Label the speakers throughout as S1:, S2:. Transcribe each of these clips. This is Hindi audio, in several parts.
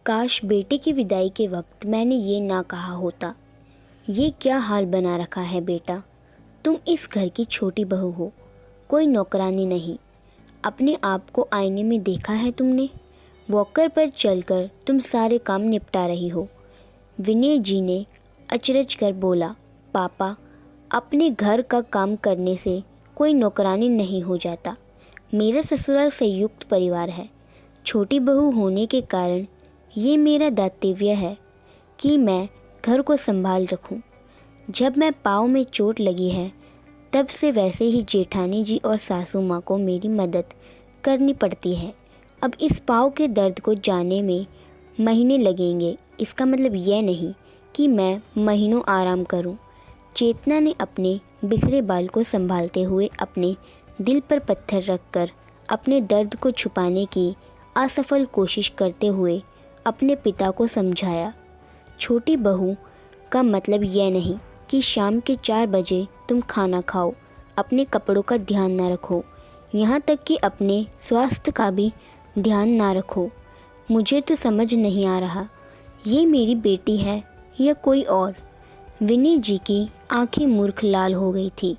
S1: काश बेटे की विदाई के वक्त मैंने ये ना कहा होता। ये क्या हाल बना रखा है बेटा। तुम इस घर की छोटी बहू हो, कोई नौकरानी नहीं। अपने आप को आईने में देखा है तुमने? वॉकर पर चलकर तुम सारे काम निपटा रही हो। विनय जी ने अचरज कर बोला, पापा, अपने घर का काम करने से कोई नौकरानी नहीं हो जाता। मेरा ससुराल संयुक्त परिवार है। छोटी बहू होने के कारण ये मेरा दायित्व है कि मैं घर को संभाल रखूं। जब मैं पाँव में चोट लगी है तब से वैसे ही जेठानी जी और सासू माँ को मेरी मदद करनी पड़ती है। अब इस पाँव के दर्द को जाने में महीने लगेंगे। इसका मतलब यह नहीं कि मैं महीनों आराम करूं। चेतना ने अपने बिखरे बाल को संभालते हुए अपने दिल पर पत्थर रखकर अपने दर्द को छुपाने की असफल कोशिश करते हुए अपने पिता को समझाया। छोटी बहू का मतलब यह नहीं कि शाम के 4 बजे तुम खाना खाओ, अपने कपड़ों का ध्यान ना रखो, यहाँ तक कि अपने स्वास्थ्य का भी ध्यान ना रखो। मुझे तो समझ नहीं आ रहा, ये मेरी बेटी है या कोई और। विनय जी की आंखें मूर्ख लाल हो गई थी।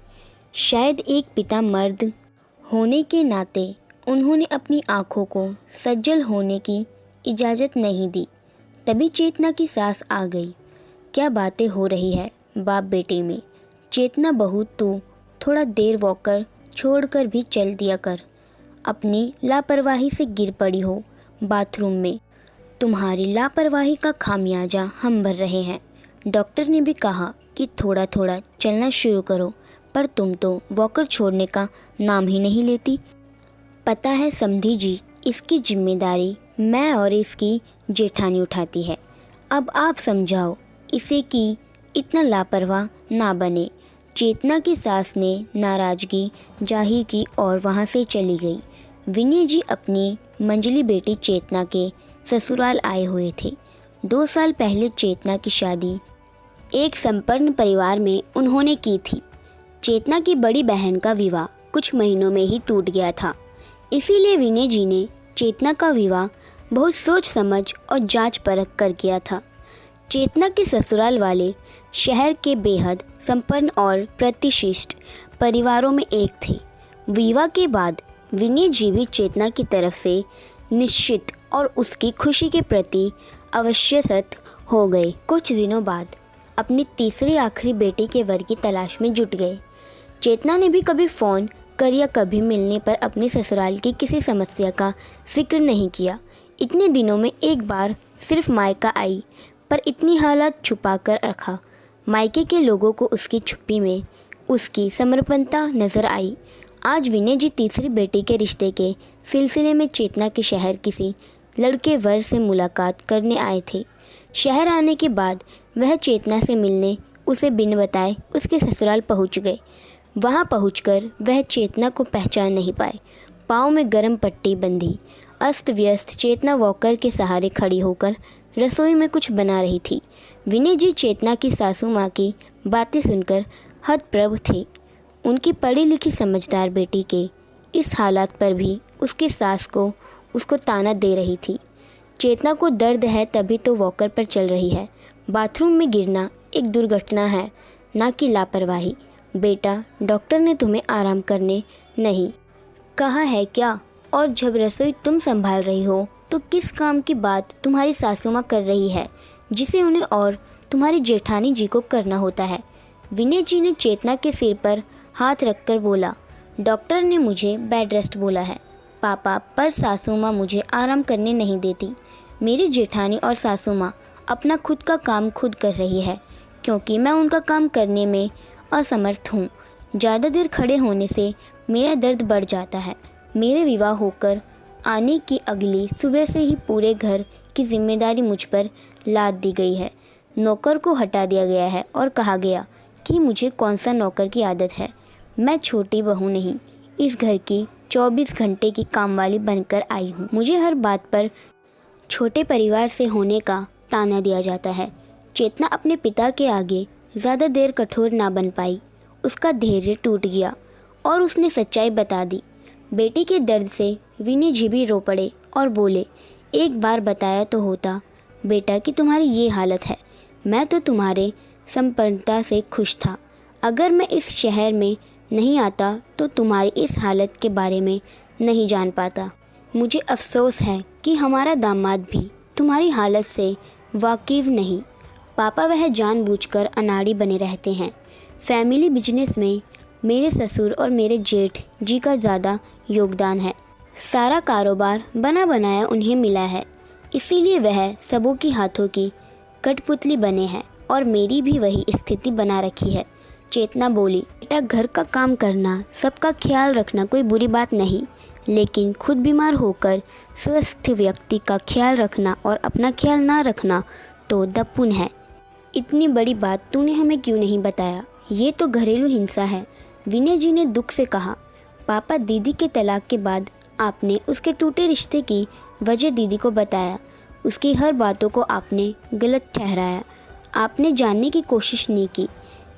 S1: शायद एक पिता मर्द होने के नाते उन्होंने अपनी आंखों को सज्जल होने की इजाज़त नहीं दी। तभी चेतना की सास आ गई। क्या बातें हो रही है बाप बेटे में। चेतना बहू, तू थोड़ा देर वॉकर छोड़कर भी चल दिया कर। अपनी लापरवाही से गिर पड़ी हो बाथरूम में। तुम्हारी लापरवाही का खामियाजा हम भर रहे हैं। डॉक्टर ने भी कहा कि थोड़ा थोड़ा चलना शुरू करो, पर तुम तो वॉकर छोड़ने का नाम ही नहीं लेती। पता है समधी जी, इसकी जिम्मेदारी मैं और इसकी जेठानी उठाती है। अब आप समझाओ इसे कि इतना लापरवाह ना बने। चेतना की सास ने नाराज़गी जाहिर की और वहाँ से चली गई। विनय जी अपनी मंजली बेटी चेतना के ससुराल आए हुए थे। 2 साल पहले चेतना की शादी एक संपन्न परिवार में उन्होंने की थी। चेतना की बड़ी बहन का विवाह कुछ महीनों में ही टूट गया था। इसीलिए विनय जी ने चेतना का विवाह बहुत सोच समझ और जांच परख कर किया था। चेतना के ससुराल वाले शहर के बेहद संपन्न और प्रतिष्ठित परिवारों में एक थे। विवाह के बाद विनय जी भी चेतना की तरफ से निश्चित और उसकी खुशी के प्रति अवश्यसत हो गए। कुछ दिनों बाद अपनी तीसरी आखिरी बेटी के वर की तलाश में जुट गए। चेतना ने भी कभी फ़ोन कर या कभी मिलने पर अपने ससुराल की किसी समस्या का जिक्र नहीं किया। इतने दिनों में एक बार सिर्फ मायका आई, पर इतनी हालत छुपा कर रखा। मायके के लोगों को उसकी छुप्पी में उसकी समर्पणता नज़र आई। आज विनय जी तीसरी बेटी के रिश्ते के सिलसिले में चेतना के शहर किसी लड़के वर से मुलाकात करने आए थे। शहर आने के बाद वह चेतना से मिलने उसे बिन बताए उसके ससुराल पहुंच गए। वहां पहुंचकर वह चेतना को पहचान नहीं पाए। पाँव में गर्म पट्टी बंधी अस्त व्यस्त चेतना वॉकर के सहारे खड़ी होकर रसोई में कुछ बना रही थी। विनय जी चेतना की सासू माँ की बातें सुनकर हतप्रभ थे। उनकी पढ़ी लिखी समझदार बेटी के इस हालात पर भी उसकी सास को उसको ताना दे रही थी। चेतना को दर्द है तभी तो वॉकर पर चल रही है। बाथरूम में गिरना एक दुर्घटना है, ना कि लापरवाही। बेटा, डॉक्टर ने तुम्हें आराम करने नहीं कहा है क्या? और जब रसोई तुम संभाल रही हो तो किस काम की बात तुम्हारी सासू माँ कर रही है, जिसे उन्हें और तुम्हारी जेठानी जी को करना होता है। विनय जी ने चेतना के सिर पर हाथ रखकर बोला, डॉक्टर ने मुझे बेड रेस्ट बोला है पापा, पर सासू माँ मुझे आराम करने नहीं देती। मेरी जेठानी और सासू माँ अपना खुद का काम खुद कर रही है, क्योंकि मैं उनका काम करने में असमर्थ हूँ। ज़्यादा देर खड़े होने से मेरा दर्द बढ़ जाता है। मेरे विवाह होकर आने की अगली सुबह से ही पूरे घर की जिम्मेदारी मुझ पर लाद दी गई है। नौकर को हटा दिया गया है और कहा गया कि मुझे कौन सा नौकर की आदत है। मैं छोटी बहू नहीं, इस घर की 24 घंटे की कामवाली बनकर आई हूँ। मुझे हर बात पर छोटे परिवार से होने का ताना दिया जाता है। चेतना अपने पिता के आगे ज़्यादा देर कठोर ना बन पाई। उसका धैर्य टूट गया और उसने सच्चाई बता दी। बेटी के दर्द से विनय जी भी रो पड़े और बोले, एक बार बताया तो होता, बेटा कि तुम्हारी ये हालत है। मैं तो तुम्हारे संपन्नता से खुश था। अगर मैं इस शहर में नहीं आता तो तुम्हारी इस हालत के बारे में नहीं जान पाता। मुझे अफसोस है कि हमारा दामाद भी तुम्हारी हालत से वाकिफ़ नहीं। पापा वह जानबूझकर अनाड़ी बने रहते हैं। फैमिली बिजनेस में मेरे ससुर और मेरे जेठ जी का ज़्यादा योगदान है। सारा कारोबार बना बनाया उन्हें मिला है, इसीलिए वह सबों की हाथों की कठपुतली बने हैं और मेरी भी वही स्थिति बना रखी है। चेतना बोली, बेटा घर का काम करना, सबका ख्याल रखना कोई बुरी बात नहीं, लेकिन खुद बीमार होकर स्वस्थ व्यक्ति का ख्याल रखना और अपना ख्याल ना रखना तो दपुन है। इतनी बड़ी बात तूने हमें क्यों नहीं बताया? ये तो घरेलू हिंसा है। विनय जी ने दुख से कहा। पापा, दीदी के तलाक के बाद आपने उसके टूटे रिश्ते की वजह दीदी को बताया। उसकी हर बातों को आपने गलत ठहराया। आपने जानने की कोशिश नहीं की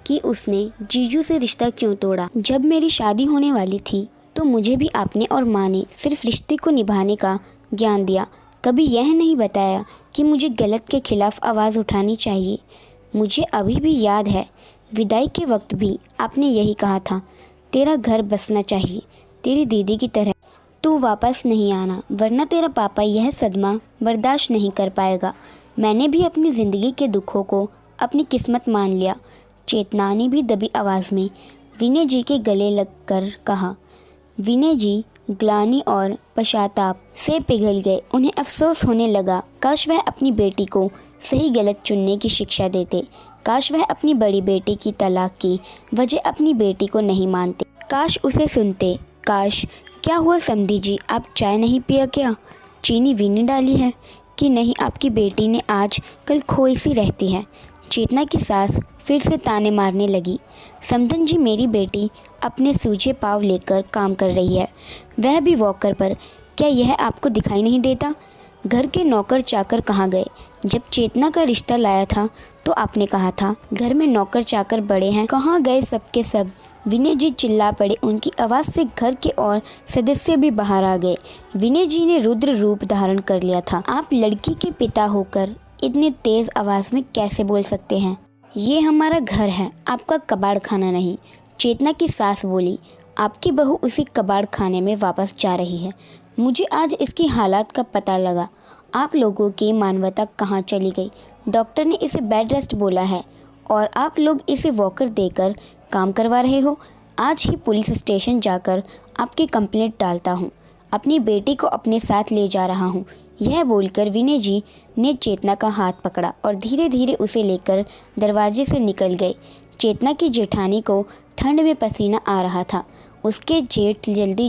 S1: कि उसने जीजू से रिश्ता क्यों तोड़ा। जब मेरी शादी होने वाली थी तो मुझे भी आपने और माँ ने सिर्फ रिश्ते को निभाने का ज्ञान दिया। कभी यह नहीं बताया कि मुझे गलत के खिलाफ आवाज़ उठानी चाहिए। मुझे अभी भी याद है, विदाई के वक्त भी आपने यही कहा था, तेरा घर बसना चाहिए, तेरी दीदी की तरह तू वापस नहीं आना, वरना तेरा पापा यह सदमा बर्दाश्त नहीं कर पाएगा। मैंने भी अपनी ज़िंदगी के दुखों को अपनी किस्मत मान लिया। चेतना ने भी दबी आवाज़ में विनय जी के गले लगकर कहा। विनय जी ग्लानि और पश्चाताप से पिघल गए। उन्हें अफसोस होने लगा, काश वह अपनी बेटी को सही गलत चुनने की शिक्षा देते। काश वह अपनी बड़ी बेटी की तलाक की वजह अपनी बेटी को नहीं मानते। काश उसे सुनते। काश। क्या हुआ समधी जी, आप चाय नहीं पिया क्या? चीनी वीनी डाली है कि नहीं? आपकी बेटी ने आज कल खोई सी रहती है। चेतना की सास फिर से ताने मारने लगी। समधन जी, मेरी बेटी अपने सूजे पाँव लेकर काम कर रही है, वह भी वॉकर पर। क्या यह आपको दिखाई नहीं देता? घर के नौकर चाकर कहाँ गए? जब चेतना का रिश्ता लाया था तो आपने कहा था घर में नौकर चाकर बड़े हैं, कहाँ गए सबके सब? विनय जी चिल्ला पड़े। उनकी आवाज़ से घर के और सदस्य भी बाहर आ गए। विनय जी ने रुद्र रूप धारण कर लिया था। आप लड़की के पिता होकर इतनी तेज़ आवाज़ में कैसे बोल सकते हैं? ये हमारा घर है, आपका कबाड़ खाना नहीं। चेतना की सास बोली। आपकी बहू उसी कबाड़ खाने में वापस जा रही है। मुझे आज इसकी हालात का पता लगा। आप लोगों की मानवता कहाँ चली गई? डॉक्टर ने इसे बेड रेस्ट बोला है और आप लोग इसे वॉकर देकर काम करवा रहे हो। आज ही पुलिस स्टेशन जाकर आपकी कंप्लेंट डालता हूँ। अपनी बेटी को अपने साथ ले जा रहा हूँ। यह बोलकर विनय जी ने चेतना का हाथ पकड़ा और धीरे धीरे उसे लेकर दरवाजे से निकल गए। चेतना की जेठानी को ठंड में पसीना आ रहा था। उसके जेठ जल्दी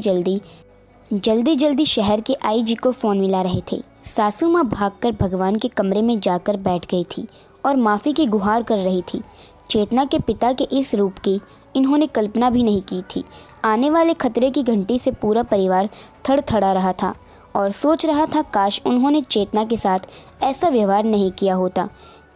S1: जल्दी शहर के आईजी को फ़ोन मिला रहे थे। सासू माँ भागकर भगवान के कमरे में जाकर बैठ गई थी और माफ़ी की गुहार कर रही थी। चेतना के पिता के इस रूप की इन्होंने कल्पना भी नहीं की थी। आने वाले खतरे की घंटी से पूरा परिवार थड़थड़ा रहा था और सोच रहा था काश उन्होंने चेतना के साथ ऐसा व्यवहार नहीं किया होता,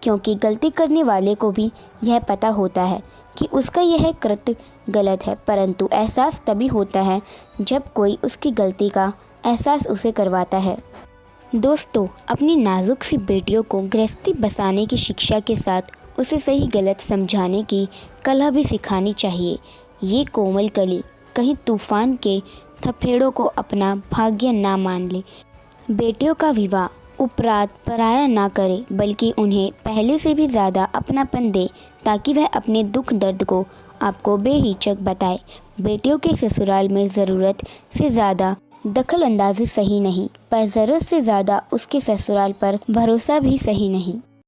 S1: क्योंकि गलती करने वाले को भी यह पता होता है कि उसका यह कृत्य गलत है, परंतु एहसास तभी होता है जब कोई उसकी गलती का एहसास उसे करवाता है। दोस्तों, अपनी नाजुक सी बेटियों को गृहस्थी बसाने की शिक्षा के साथ उसे सही गलत समझाने की कला भी सिखानी चाहिए। ये कोमल कली कहीं तूफान के थपेड़ों को अपना भाग्य ना मान ले। बेटियों का विवाह उपरात पराया ना करे, बल्कि उन्हें पहले से भी ज़्यादा अपनापन दे, ताकि वह अपने दुख दर्द को आपको बेहिचक बताए। बेटियों के ससुराल में ज़रूरत से ज़्यादा दखल अंदाजी सही नहीं, पर ज़रूरत से ज़्यादा उसके ससुराल पर भरोसा भी सही नहीं।